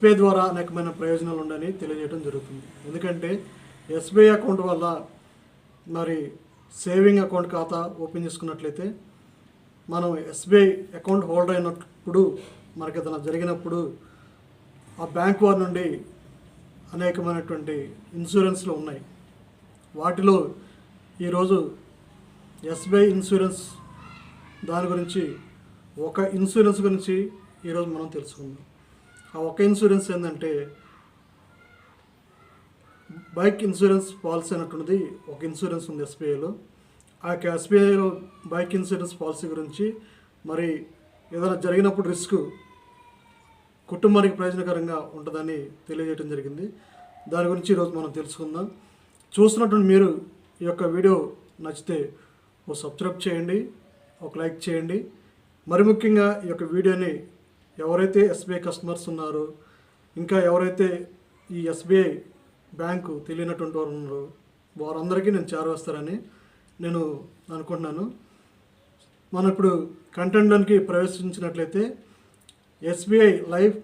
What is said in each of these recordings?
SBI ద్వారా అనేకమైన ప్రయోజనాలు ఉండని తెలియజేయడం జరుగుతుంది. ఎందుకంటే ఎస్బీఐ అకౌంట్ వల్ల మరి సేవింగ్ అకౌంట్ ఖాతా ఓపెన్ చేసుకున్నట్లయితే మనం ఎస్బీఐ అకౌంట్ హోల్డర్ అయినప్పుడు మనకి ఏదైనా జరిగినప్పుడు ఆ బ్యాంక్ వారి నుండి అనేకమైనటువంటి ఇన్సూరెన్స్లు ఉన్నాయి. వాటిలో ఈరోజు ఎస్బీఐ ఇన్సూరెన్స్ దాని గురించి ఒక ఇన్సూరెన్స్ గురించి ఈరోజు మనం తెలుసుకుందాం. ఆ ఒక ఇన్సూరెన్స్ ఏంటంటే బైక్ ఇన్సూరెన్స్ పాలసీ అన్నటువంటిది ఒక ఇన్సూరెన్స్ ఉంది ఎస్బీఐలో. ఆ ఎస్బీఐలో బైక్ ఇన్సూరెన్స్ పాలసీ గురించి మరి ఏదైనా జరిగినప్పుడు రిస్క్ కుటుంబానికి ప్రయోజనకరంగా ఉంటుందని తెలియజేయడం జరిగింది. దాని గురించి ఈరోజు మనం తెలుసుకుందాం. చూస్తున్నటువంటి మీరు ఈ యొక్క వీడియో నచ్చితే ఓ సబ్స్క్రైబ్ చేయండి, ఒక లైక్ చేయండి. మరి ముఖ్యంగా ఈ యొక్క వీడియోని ఎవరైతే ఎస్బీఐ కస్టమర్స్ ఉన్నారో, ఇంకా ఎవరైతే ఈ ఎస్బీఐ బ్యాంకు తెలియనటువంటి వారు ఉన్నారో వారందరికీ నేను చేరవేస్తారని నేను అనుకుంటున్నాను. మనం ఇప్పుడు కంటెంట్లోనికి ప్రవేశించినట్లయితే ఎస్బీఐ లైఫ్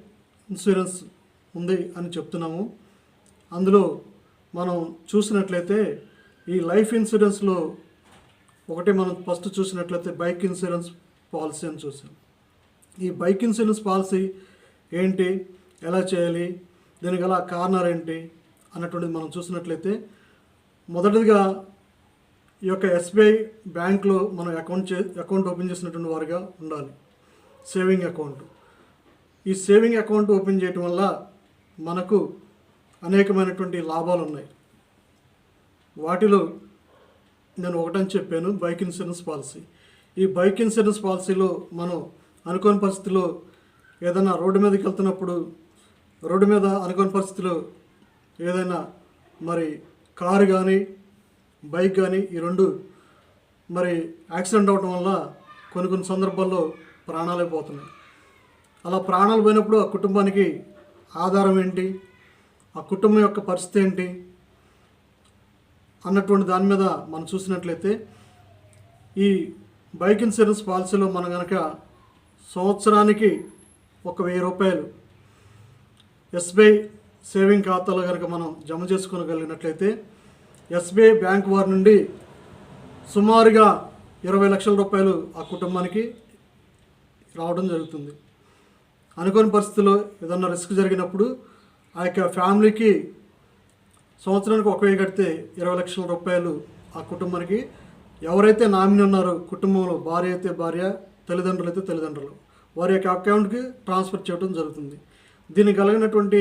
ఇన్సూరెన్స్ ఉంది అని చెప్తున్నాము. అందులో మనం చూసినట్లయితే ఈ లైఫ్ ఇన్సూరెన్స్లో ఒకటి మనం ఫస్ట్ చూసినట్లయితే బైక్ ఇన్సూరెన్స్ పాలసీ అని చూసాం. ఈ బైక్ ఇన్సూరెన్స్ పాలసీ ఏంటి, ఎలా చేయాలి, దీనికి గల కారణాలు ఏంటి అన్నటువంటిది మనం చూసినట్లయితే మొదటిగా ఈ యొక్క ఎస్బీఐ బ్యాంక్లో మనం అకౌంట్ ఓపెన్ చేసినటువంటి వారుగా ఉండాలి. Saving account. ఈ సేవింగ్ అకౌంట్ ఓపెన్ చేయటం వల్ల మనకు అనేకమైనటువంటి లాభాలు ఉన్నాయి. వాటిలో నేను ఒకటని చెప్పాను, బైక్ ఇన్సూరెన్స్ పాలసీ. ఈ బైక్ ఇన్సూరెన్స్ పాలసీలో మనం అనుకోని పరిస్థితిలో ఏదైనా రోడ్డు మీదకి వెళ్తున్నప్పుడు రోడ్డు మీద అనుకోని పరిస్థితిలో ఏదైనా మరి కారు కానీ బైక్ కానీ ఈ రెండు మరి యాక్సిడెంట్ అవ్వడం వల్ల కొన్ని సందర్భాల్లో ప్రాణాలే పోతున్నాయి. అలా ప్రాణాలు పోయినప్పుడు ఆ కుటుంబానికి ఆధారం ఏంటి, ఆ కుటుంబం యొక్క పరిస్థితి ఏంటి అన్నటువంటి దాని మీద మనం చూసినట్లయితే ఈ బైక్ ఇన్సూరెన్స్ పాలసీలో మనం కనుక సంవత్సరానికి 1,000 రూపాయలు ఎస్బీఐ సేవింగ్ ఖాతాలో కనుక మనం జమ చేసుకోగలిగినట్లయితే ఎస్బీఐ బ్యాంక్ వారి నుండి సుమారుగా 20 లక్షల రూపాయలు ఆ కుటుంబానికి రావడం జరుగుతుంది. అనుకోని పరిస్థితుల్లో ఏదన్నా రిస్క్ జరిగినప్పుడు ఆ యొక్క ఫ్యామిలీకి సంవత్సరానికి 1,000 కడితే 20 లక్షల రూపాయలు ఆ కుటుంబానికి ఎవరైతే నామినీ ఉన్నారో కుటుంబంలో భార్య అయితే భార్య, తల్లిదండ్రులు అయితే తల్లిదండ్రులు, వారి యొక్క అకౌంట్కి ట్రాన్స్ఫర్ చేయడం జరుగుతుంది. దీనికి కలిగినటువంటి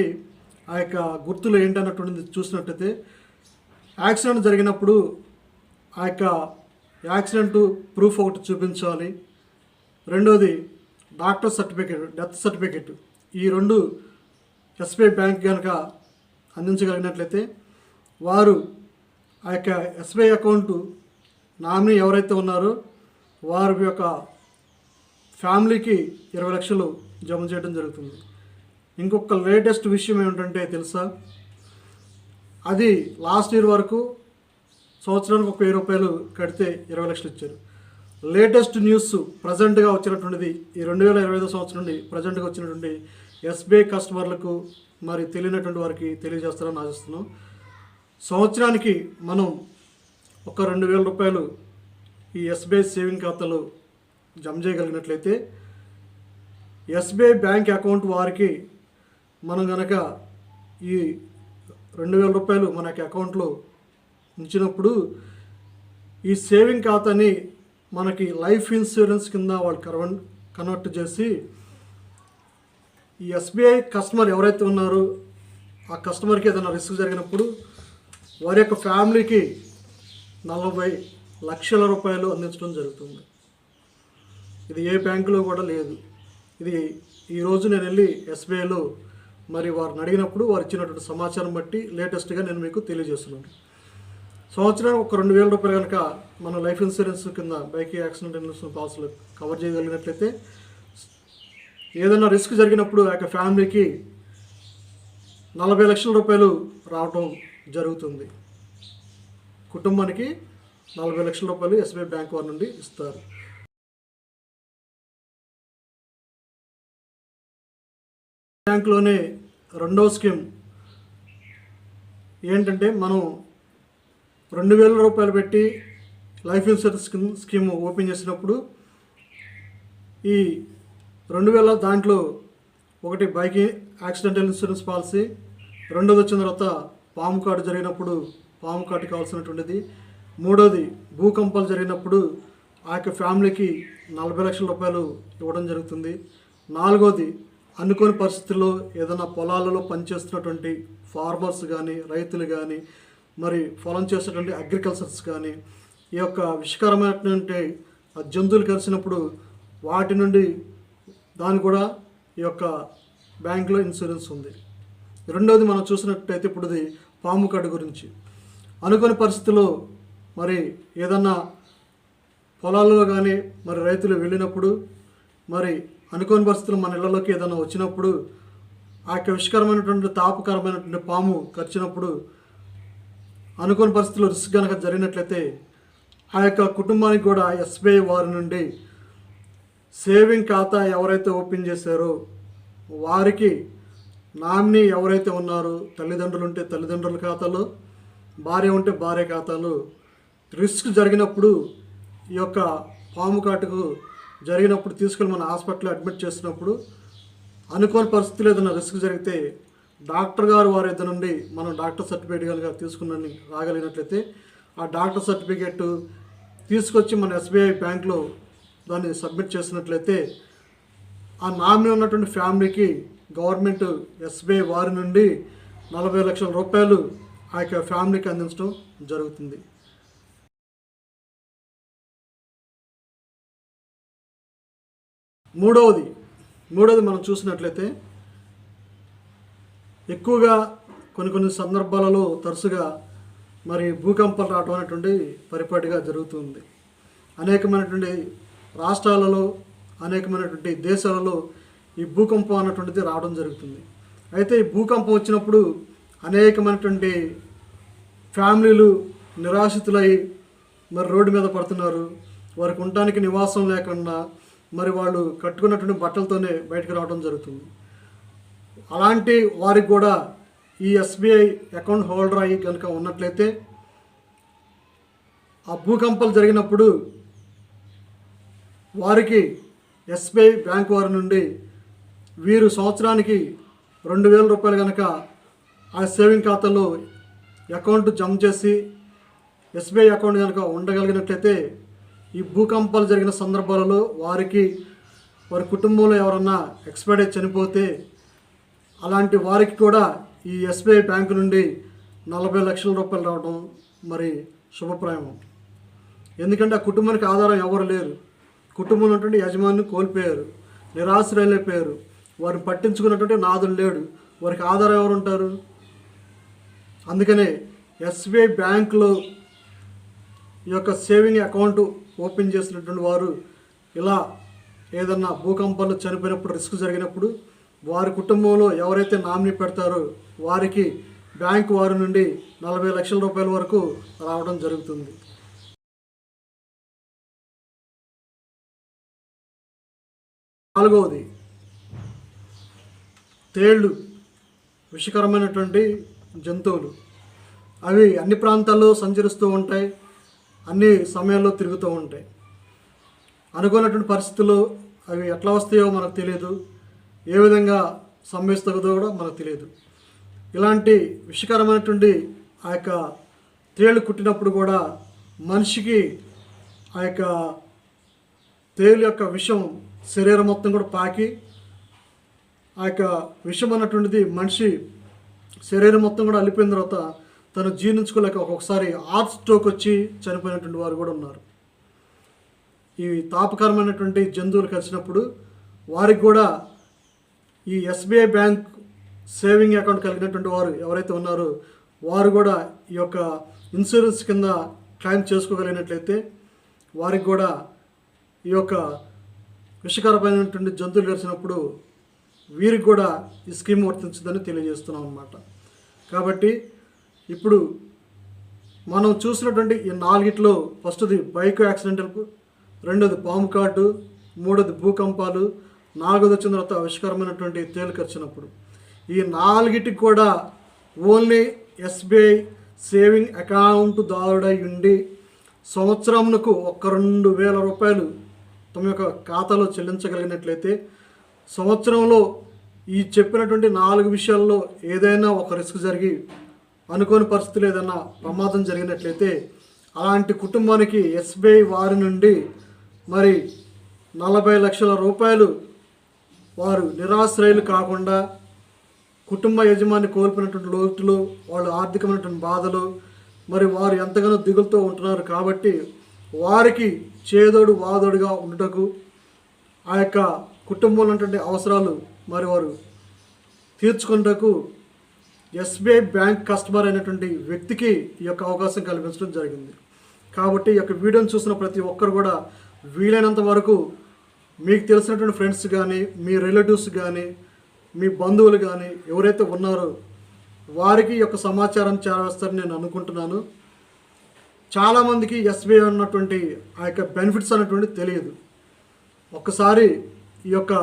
ఆ యొక్క గుర్తులు ఏంటన్నటువంటిది చూసినట్టయితే యాక్సిడెంట్ జరిగినప్పుడు ఆ యొక్క యాక్సిడెంట్ ప్రూఫ్ ఒకటి చూపించాలి. రెండోది డాక్టర్ సర్టిఫికేట్, డెత్ సర్టిఫికేట్. ఈ రెండు ఎస్బీఐ బ్యాంక్ కనుక అందించగలిగినట్లయితే వారు ఆ యొక్క ఎస్బీఐ అకౌంటు నామినీ ఎవరైతే ఉన్నారో వారి యొక్క ఫ్యామిలీకి 20 లక్షలు జమ చేయడం జరుగుతుంది. ఇంకొక లేటెస్ట్ విషయం ఏమిటంటే తెలుసా, అది లాస్ట్ ఇయర్ వరకు సంవత్సరానికి 1,000 రూపాయలు కడితే 20 లక్షలు ఇచ్చారు. లేటెస్ట్ న్యూస్ ప్రజెంట్గా వచ్చినటువంటిది ఈ 2025 సంవత్సరం నుండి ప్రజెంట్గా వచ్చినటువంటి ఎస్బీఐ కస్టమర్లకు మరి తెలియనటువంటి వారికి తెలియజేస్తారని ఆశిస్తున్నాం. సంవత్సరానికి మనం 2,000 రూపాయలు ఈ ఎస్బీఐ సేవింగ్ ఖాతాలో జమ చేయగలిగినట్లయితే ఎస్బీఐ బ్యాంక్ అకౌంట్ వారికి మనం కనుక ఈ 2,000 రూపాయలు మన అకౌంట్లో ఉంచినప్పుడు ఈ సేవింగ్ ఖాతాని మనకి లైఫ్ ఇన్సూరెన్స్ కింద వాళ్ళు కన్వర్ట్ చేసి ఈ ఎస్బీఐ కస్టమర్ ఎవరైతే ఉన్నారో ఆ కస్టమర్కి ఏదైనా రిస్క్ జరిగినప్పుడు వారి యొక్క ఫ్యామిలీకి 40 లక్షల రూపాయలు అందించడం జరుగుతుంది. ఇది ఏ బ్యాంకులో కూడా లేదు. ఇది ఈరోజు నేను వెళ్ళి ఎస్బీఐలో మరి వారిని అడిగినప్పుడు వారు ఇచ్చినటువంటి సమాచారం బట్టి లేటెస్ట్గా నేను మీకు తెలియజేస్తున్నాను. సంవత్సరానికి 2,000 రూపాయలు కనుక మనం లైఫ్ ఇన్సూరెన్స్ కింద బైక్ యాక్సిడెంట్ ఇన్సూరెన్స్ పాలసీలో కవర్ చేయగలిగినట్లయితే ఏదైనా రిస్క్ జరిగినప్పుడు ఆ యొక్క ఫ్యామిలీకి 40 లక్షల రూపాయలు రావటం జరుగుతుంది. కుటుంబానికి 40 లక్షల రూపాయలు ఎస్బీఐ బ్యాంక్ వారి నుండి ఇస్తారు. బ్యాంకులోనే రెండవ స్కీమ్ ఏంటంటే, మనం 2,000 రూపాయలు పెట్టి లైఫ్ ఇన్సూరెన్స్ స్కీమ్ ఓపెన్ చేసినప్పుడు ఈ 2,000 దాంట్లో ఒకటి బైక్ యాక్సిడెంటల్ ఇన్సూరెన్స్ పాలసీ, రెండోది వచ్చిన తర్వాత పాము కాటు జరిగినప్పుడు పాము కాటు కావాల్సినటువంటిది, మూడోది భూకంపాలు జరిగినప్పుడు ఆ యొక్క ఫ్యామిలీకి 40 లక్షల రూపాయలు ఇవ్వడం జరుగుతుంది, నాలుగోది అనుకోని పరిస్థితుల్లో ఏదైనా పొలాలలో పనిచేస్తున్నటువంటి ఫార్మర్స్ కానీ, రైతులు కానీ, మరి పొలం చేసేటువంటి అగ్రికల్చర్స్ కానీ ఈ యొక్క విషకరమైనటువంటి జంతువులు కలిసినప్పుడు వాటి నుండి దాని కూడా ఈ యొక్క బ్యాంకులో ఇన్సూరెన్స్ ఉంది. రెండవది మనం చూసినట్టయితే ఇప్పుడుది పాము కాటు గురించి. అనుకోని పరిస్థితుల్లో మరి ఏదన్నా పొలాల్లో కానీ మరి రైతులు వెళ్ళినప్పుడు, మరి అనుకోని పరిస్థితులు మన ఇళ్లలోకి ఏదైనా వచ్చినప్పుడు ఆ యొక్క విషకరమైనటువంటి తాపకరమైనటువంటి పాము కరిచినప్పుడు అనుకోని పరిస్థితుల్లో రిస్క్ కనుక జరిగినట్లయితే ఆ యొక్క కుటుంబానికి కూడా ఎస్బీఐ వారి నుండి సేవింగ్ ఖాతా ఎవరైతే ఓపెన్ చేశారో వారికి నామినీ ఎవరైతే ఉన్నారో, తల్లిదండ్రులు ఉంటే తల్లిదండ్రుల ఖాతాలో, భార్య ఉంటే భార్య ఖాతాలో, రిస్క్ జరిగినప్పుడు ఈ యొక్క పాము కాటుకు జరిగినప్పుడు తీసుకెళ్ళి మన హాస్పిటల్లో అడ్మిట్ చేసినప్పుడు అనుకోని పరిస్థితులు ఏదైనా రిస్క్ జరిగితే డాక్టర్ గారు వారి ఇద్దరు నుండి మనం డాక్టర్ సర్టిఫికేట్ కనుక తీసుకుని రాగలిగినట్లయితే ఆ డాక్టర్ సర్టిఫికేట్ తీసుకొచ్చి మన ఎస్బీఐ బ్యాంక్లో దాన్ని సబ్మిట్ చేసినట్లయితే ఆ నామినీ ఉన్నటువంటి ఫ్యామిలీకి గవర్నమెంట్ ఎస్బీఐ వారి నుండి 40 లక్షల రూపాయలు ఆ యొక్క ఫ్యామిలీకి అందించడం జరుగుతుంది. మూడవది మనం చూసినట్లయితే ఎక్కువగా కొన్ని సందర్భాలలో తరచుగా మరి భూకంపాలు రావడం అనేటువంటి పరిపాటిగా జరుగుతుంది. అనేకమైనటువంటి రాష్ట్రాలలో, అనేకమైనటువంటి దేశాలలో ఈ భూకంపం అన్నటువంటిది రావడం జరుగుతుంది. అయితే ఈ భూకంపం వచ్చినప్పుడు అనేకమైనటువంటి ఫ్యామిలీలు నిరాశితులై మరి రోడ్డు మీద పడుతున్నారు. వారికి ఉండటానికి నివాసం లేకుండా మరి వాళ్ళు కట్టుకున్నటువంటి బట్టలతోనే బయటకు రావడం జరుగుతుంది. అలాంటి వారికి కూడా ఈ ఎస్బీఐ అకౌంట్ హోల్డర్ అయ్యి కనుక ఉన్నట్లయితే ఆ భూకంపాలు జరిగినప్పుడు వారికి ఎస్బీఐ బ్యాంక్ వారి నుండి వీరు సంవత్సరానికి 2,000 రూపాయలు కనుక ఆ సేవింగ్ ఖాతాలో అకౌంట్ జమ చేసి ఎస్బీఐ అకౌంట్ కనుక ఉండగలిగినట్లయితే ఈ భూకంపాలు జరిగిన సందర్భాలలో వారికి వారి కుటుంబంలో ఎవరన్నా ఎక్స్పైర్ అయి చనిపోతే అలాంటి వారికి కూడా ఈ ఎస్బీఐ బ్యాంకు నుండి 40 లక్షల రూపాయలు రావడం మరి శుభప్రాయం. ఎందుకంటే ఆ కుటుంబానికి ఆధారం ఎవరు లేరు. కుటుంబంలో ఉన్నటువంటి యజమానిని కోల్పోయారు, నిరాశ్రయులైపోయారు, వారిని పట్టించుకున్నటువంటి నాదులు లేడు, వారికి ఆధారం ఎవరు ఉంటారు? అందుకనే ఎస్బీఐ బ్యాంకులో ఈ యొక్క సేవింగ్ అకౌంట్ ఓపెన్ చేసినటువంటి వారు ఇలా ఏదన్నా భూకంపాలు చనిపోయినప్పుడు రిస్క్ జరిగినప్పుడు వారి కుటుంబంలో ఎవరైతే నామినీ పెడతారో వారికి బ్యాంకు వారి నుండి 40 లక్షల రూపాయల వరకు రావడం జరుగుతుంది. నాలుగవది తేళ్ళు, విషకరమైనటువంటి జంతువులు. అవి అన్ని ప్రాంతాల్లో సంచరిస్తూ ఉంటాయి, అన్ని సమయాల్లో తిరుగుతూ ఉంటాయి. అనుకున్నటువంటి పరిస్థితుల్లో అవి ఎట్లా వస్తాయో మనకు తెలియదు, ఏ విధంగా సంభవిస్తుందో కూడా మనకు తెలియదు. ఇలాంటి విషకరమైనటువంటి ఆ యొక్క తేలు కుట్టినప్పుడు కూడా మనిషికి ఆ యొక్క తేలు యొక్క విషం శరీరం మొత్తం కూడా పాకి ఆ యొక్క విషం అన్నటువంటిది మనిషి శరీరం మొత్తం కూడా అల్లిపోయిన తర్వాత తను జీర్ణించుకోలేక ఒక్కొక్కసారి హార్ట్ స్ట్రోక్ వచ్చి చనిపోయినటువంటి వారు కూడా ఉన్నారు. ఈ తాపకరమైనటువంటి జంతువులు కలిసినప్పుడు వారికి కూడా ఈ ఎస్బీఐ బ్యాంక్ సేవింగ్ అకౌంట్ కలిగినటువంటి వారు ఎవరైతే ఉన్నారో వారు కూడా ఈ యొక్క ఇన్సూరెన్స్ కింద క్లెయిమ్ చేసుకోగలిగినట్లయితే వారికి కూడా ఈ యొక్క విషకరమైనటువంటి జంతువులు కలిసినప్పుడు వీరికి కూడా ఈ స్కీమ్ వర్తించదని తెలియజేస్తున్నాం అన్నమాట. కాబట్టి ఇప్పుడు మనం చూసినటువంటి ఈ నాలుగిట్లో ఫస్ట్ది బైక్ యాక్సిడెంటల్, రెండోది పాము కాటు, మూడోది భూకంపాలు, నాలుగోది వచ్చిన తర్వాత విషకరమైనటువంటి తేలు కరిచినప్పుడు ఈ నాలుగిటికి కూడా ఓన్లీ ఎస్బీఐ సేవింగ్ అకౌంట్ దారుడై ఉండి సంవత్సరంకు ఒక 2,000 రూపాయలు తమ యొక్క ఖాతాలో చెల్లించగలిగినట్లయితే సంవత్సరంలో ఈ చెప్పినటువంటి 4 విషయాల్లో ఏదైనా ఒక రిస్క్ జరిగి అనుకోని పరిస్థితులు ఏదైనా ప్రమాదం జరిగినట్లయితే అలాంటి కుటుంబానికి ఎస్బీఐ వారి నుండి మరి 40 లక్షల రూపాయలు వారు నిరాశ్రయులు కాకుండా కుటుంబ యజమాని కోల్పోయినటువంటి లోటులు, వాళ్ళ ఆర్థికమైనటువంటి బాధలు, మరి వారు ఎంతగానో దిగులుతో ఉంటున్నారు కాబట్టి వారికి చేదోడు వాదోడుగా ఉండటకు ఆ యొక్క కుటుంబంలో ఉన్నటువంటి అవసరాలు మరి వారు తీర్చుకున్నటకు ఎస్బీఐ బ్యాంక్ కస్టమర్ అయినటువంటి వ్యక్తికి ఈ యొక్క అవకాశం కల్పించడం జరిగింది. కాబట్టి ఈ యొక్క వీడియోని చూసిన ప్రతి ఒక్కరు కూడా వీలైనంత వరకు మీకు తెలిసినటువంటి ఫ్రెండ్స్ కానీ, మీ రిలేటివ్స్ కానీ, మీ బంధువులు కానీ ఎవరైతే ఉన్నారో వారికి ఈ యొక్క సమాచారం చేరవేస్తారని నేను అనుకుంటున్నాను. చాలామందికి ఎస్బీఐ ఉన్నటువంటి ఆ యొక్క బెనిఫిట్స్ అనేటువంటి తెలియదు. ఒక్కసారి ఈ యొక్క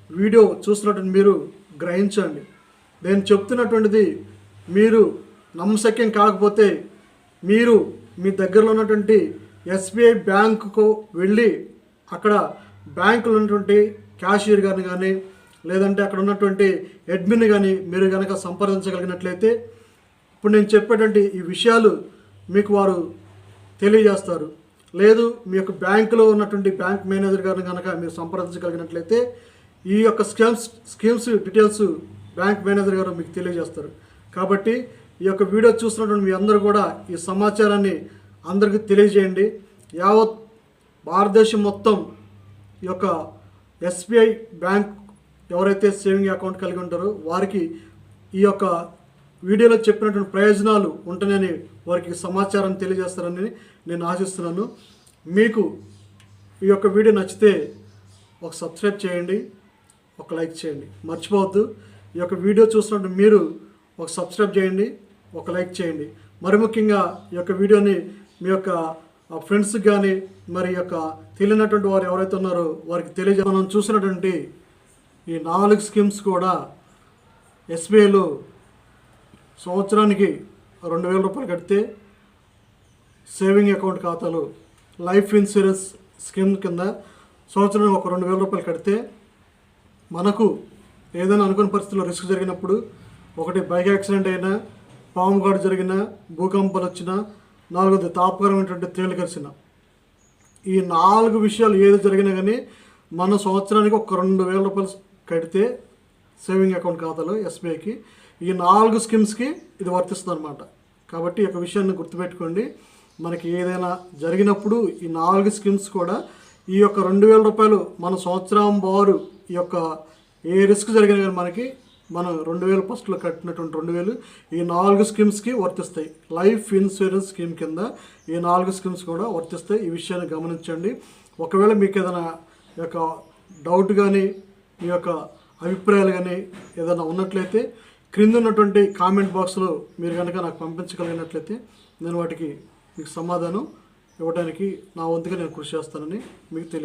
వీడియో చూసినటువంటి మీరు గ్రహించండి. నేను చెప్తున్నటువంటిది మీరు నమ్మశక్యం కాకపోతే మీరు మీ దగ్గరలో ఉన్నటువంటి ఎస్బీఐ బ్యాంకుకు వెళ్ళి అక్కడ బ్యాంకులో ఉన్నటువంటి క్యాషియర్ గారిని కానీ లేదంటే అక్కడ ఉన్నటువంటి అడ్మిన్ కానీ మీరు కనుక సంప్రదించగలిగినట్లయితే ఇప్పుడు నేను చెప్పేటువంటి ఈ విషయాలు మీకు వారు తెలియజేస్తారు. లేదు మీ యొక్క బ్యాంకులో ఉన్నటువంటి బ్యాంక్ మేనేజర్ గారిని కనుక మీరు సంప్రదించగలిగినట్లయితే ఈ యొక్క స్కీమ్స్ డీటెయిల్స్ బ్యాంక్ మేనేజర్ గారు మీకు తెలియజేస్తారు. కాబట్టి ఈ యొక్క వీడియో చూస్తున్నటువంటి మీ అందరూ కూడా ఈ సమాచారాన్ని అందరికీ తెలియజేయండి. యావత్ భారతదేశం మొత్తం ఈ యొక్క ఎస్బీఐ బ్యాంక్ ఎవరైతే సేవింగ్ అకౌంట్ కలిగి ఉంటారో వారికి ఈ యొక్క వీడియోలో చెప్పినటువంటి ప్రయోజనాలు ఉంటాయని వారికి సమాచారం తెలియజేస్తారని నేను ఆశిస్తున్నాను. మీకు ఈ యొక్క వీడియో నచ్చితే ఒక సబ్స్క్రైబ్ చేయండి, ఒక లైక్ చేయండి. మర్చిపోవద్దు, ఈ యొక్క వీడియో చూసినట్టు మీరు ఒక సబ్స్క్రైబ్ చేయండి, ఒక లైక్ చేయండి. మరి ముఖ్యంగా ఈ యొక్క వీడియోని మీ యొక్క ఫ్రెండ్స్కి కానీ మరి యొక్క తెలియనటువంటి వారు ఎవరైతే ఉన్నారో వారికి తెలియజే మనం చూసినటువంటి ఈ 4 స్కీమ్స్ కూడా ఎస్బీఐలో సంవత్సరానికి 2,000 రూపాయలు కడితే సేవింగ్ అకౌంట్ ఖాతాలో లైఫ్ ఇన్సూరెన్స్ స్కీమ్ కింద సంవత్సరానికి ఒక 2,000 రూపాయలు కడితే మనకు ఏదైనా అనుకున్న పరిస్థితుల్లో రిస్క్ జరిగినప్పుడు, ఒకటి బైక్ యాక్సిడెంట్ అయినా, పాము కాటు జరిగినా, భూకంపాలు వచ్చినా, 4వది తాపకరమైనటువంటి తేలు కలిసిన ఈ 4 విషయాలు ఏది జరిగినా కానీ మన సంవత్సరానికి ఒక 2,000 రూపాయలు కడితే సేవింగ్ అకౌంట్ ఖాతాలో ఎస్బీఐకి ఈ 4 స్కీమ్స్కి ఇది వర్తిస్తుంది అనమాట. కాబట్టి ఈ యొక్క విషయాన్ని గుర్తుపెట్టుకోండి. మనకి ఏదైనా జరిగినప్పుడు ఈ 4 స్కీమ్స్ కూడా ఈ యొక్క 2,000 రూపాయలు మన సంవత్సరం వారు ఈ యొక్క ఏ రిస్క్ జరిగినా కానీ మనకి మనం 2,000 ఫస్ట్లో కట్టినటువంటి 2,000 ఈ 4 స్కీమ్స్కి వర్తిస్తాయి. లైఫ్ ఇన్సూరెన్స్ స్కీమ్ కింద ఈ 4 స్కీమ్స్ కూడా వర్తిస్తాయి. ఈ విషయాన్ని గమనించండి. ఒకవేళ మీకు ఏదైనా యొక్క డౌట్ కానీ మీ యొక్క అభిప్రాయాలు కానీ ఏదైనా ఉన్నట్లయితే క్రింద ఉన్నటువంటి కామెంట్ బాక్స్లో మీరు కనుక నాకు పంపించగలిగినట్లయితే నేను వాటికి మీకు సమాధానం ఇవ్వడానికి నా వంతుగా నేను కృషి చేస్తానని మీకు తెలియజేస్తాను.